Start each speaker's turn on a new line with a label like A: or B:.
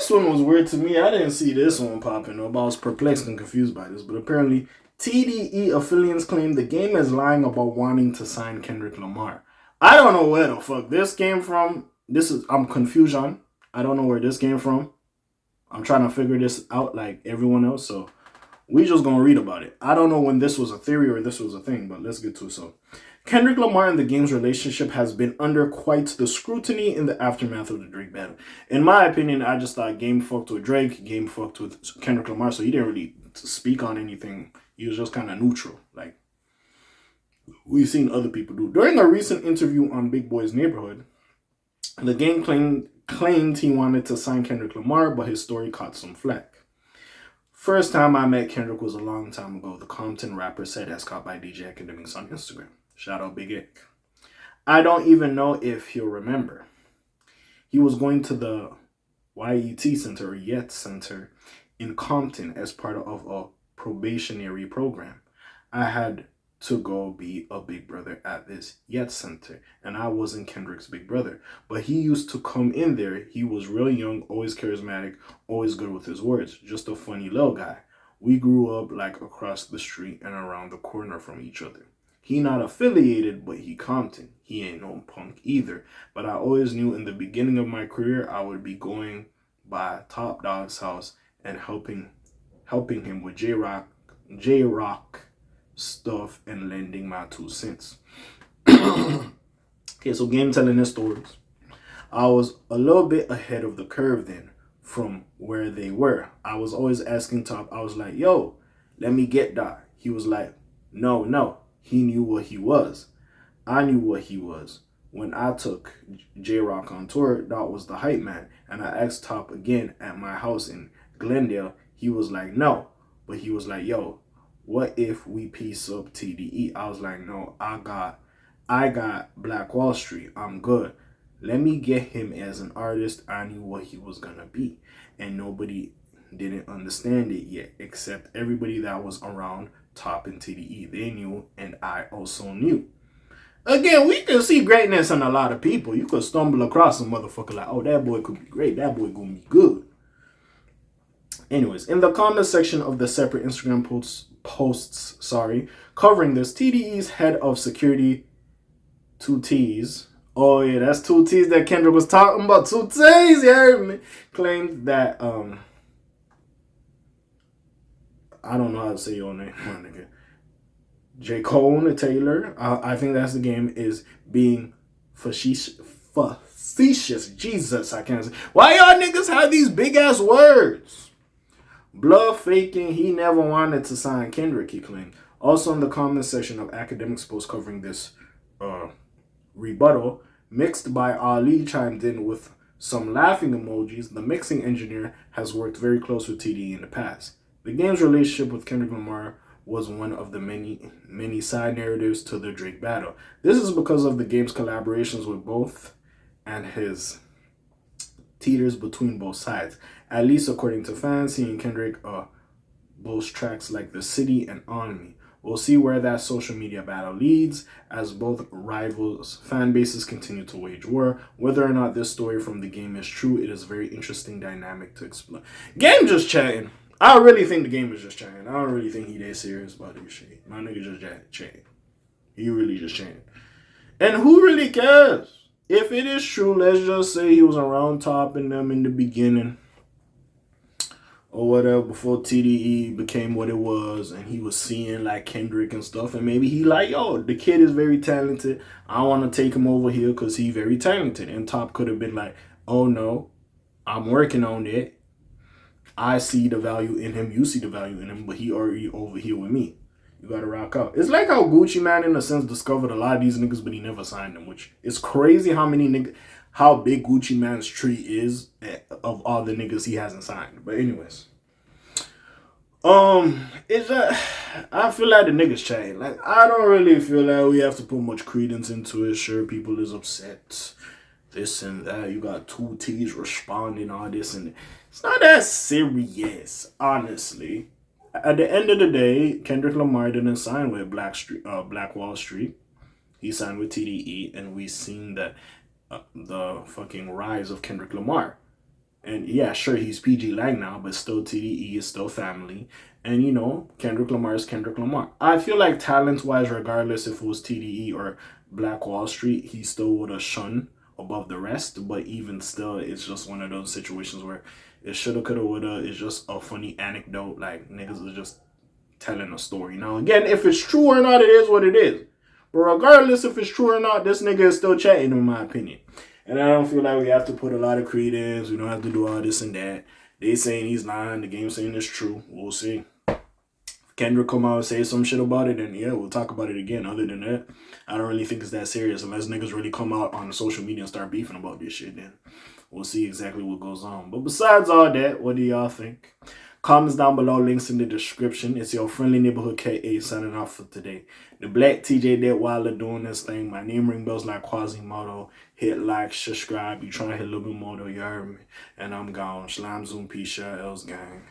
A: next one was weird to me. I didn't see this one popping up. I was perplexed and confused by this, but apparently TDE affiliates claim the game is lying about wanting to sign Kendrick Lamar. I don't know where the fuck this came from. I'm confusion. I don't know where this came from. I'm trying to figure this out like everyone else, so we just gonna read about it. I don't know when this was a theory or this was a thing, but let's get to it. So, Kendrick Lamar and the game's relationship has been under quite the scrutiny in the aftermath of the Drake battle. In my opinion, I just thought Game fucked with Drake, Game fucked with Kendrick Lamar, so he didn't really speak on anything. He was just kind of neutral, like we've seen other people do. During a recent interview on Big Boy's Neighborhood, the game claimed he wanted to sign Kendrick Lamar, but his story caught some flack. First time I met Kendrick was a long time ago, the Compton rapper said as caught by DJ Academics on Instagram. Shout out Big Ick. I don't even know if he'll remember. He was going to the YET Center or Yet Center in Compton as part of a probationary program. I had to go be a big brother at this Yet Center, and I wasn't Kendrick's big brother, but he used to come in there. He was real young, always charismatic, always good with his words, just a funny little guy. We grew up like across the street and around the corner from each other. He not affiliated, but he Compton. He ain't no punk either, but I always knew in the beginning of my career I would be going by Top Dog's house and helping him with J-Rock stuff and lending my 2 cents. Okay, so Game telling his stories. I was a little bit ahead of the curve then from where they were. I was always asking Top, I was like, yo, let me get that. He was like, no. He knew what he was. I knew what he was. When I took J-Rock on tour, that was the hype man. And I asked Top again at my house in Glendale. He was like, no. But he was like, yo, what if we piece up TDE? I was like, no, I got Black Wall Street. I'm good. Let me get him as an artist. I knew what he was gonna be. And nobody didn't understand it yet, except everybody that was around Top and TDE. They knew, and I also knew. Again, we can see greatness in a lot of people. You could stumble across a motherfucker like, oh, that boy could be great. That boy gonna be good. Anyways, in the comment section of the separate Instagram posts, covering this, TDE's head of security, 2T's. Oh yeah, that's 2T's that Kendrick was talking about. 2T's, you heard me. Claimed that I don't know how to say your name, my nigga. Jacone Taylor, I think that's the game, is being facetious. Jesus, I can't say. Why y'all niggas have these big ass words? Bluff faking, he never wanted to sign Kendrick, he claimed. Also in the comment section of Academics post covering this rebuttal, Mixed by Ali chimed in with some laughing emojis. The mixing engineer has worked very close with TDE in the past. The game's relationship with Kendrick Lamar was one of the many side narratives to the Drake battle. This is because of the game's collaborations with both and his teeters between both sides. At least according to fans, seeing Kendrick boast tracks like The City and On Me. We'll see where that social media battle leads as both rivals' fan bases continue to wage war. Whether or not this story from the game is true, it is a very interesting dynamic to explore. Game just chatting. I really think the game is just chatting. I don't really think he that serious about this shit. My nigga just chatting. He really just chatting. And who really cares? If it is true, let's just say he was around Top and them in the beginning or whatever, before TDE became what it was, and he was seeing like Kendrick and stuff, and maybe he like, yo, the kid is very talented. I want to take him over here because he's very talented. And Top could have been like, oh no, I'm working on it. I see the value in him. You see the value in him, but he already over here with me. You gotta rock out. It's like how Gucci Man, in a sense, discovered a lot of these niggas, but he never signed them, which is crazy how many niggas, how big Gucci Man's tree is of all the niggas he hasn't signed. But anyways, it's I feel like the niggas change. Like, I don't really feel like we have to put much credence into it. Sure, people is upset, this and that. You got 2T's responding, all this and that. It's not that serious, honestly. At the end of the day, Kendrick Lamar didn't sign with Black Wall Street. He signed with TDE, and we've seen that the fucking rise of Kendrick Lamar. And yeah, sure, he's PG Lang now, but still TDE is still family. And you know, Kendrick Lamar is Kendrick Lamar. I feel like talent wise, regardless if it was TDE or Black Wall Street, he still would have shone above the rest. But even still, it's just one of those situations where it shoulda, coulda, woulda. It's just a funny anecdote. Like niggas are just telling a story. Now, again, if it's true or not, it is what it is. But regardless if it's true or not, this nigga is still chatting, in my opinion. And I don't feel like we have to put a lot of credence. We don't have to do all this and that. They saying he's lying. The game saying it's true. We'll see. If Kendrick come out and say some shit about it, then yeah, we'll talk about it again. Other than that, I don't really think it's that serious. Unless niggas really come out on social media and start beefing about this shit, then we'll see exactly what goes on. But besides all that, what do y'all think? Comments down below, links in the description. It's your friendly neighborhood K.A. signing off for today. The Black TJ Dead Wilder doing this thing. My name ring bells like Quasimodo. Hit like, subscribe. You trying to hit a little bit more though, you heard me. And I'm gone. Slime Zoom, P. Share, Els gang.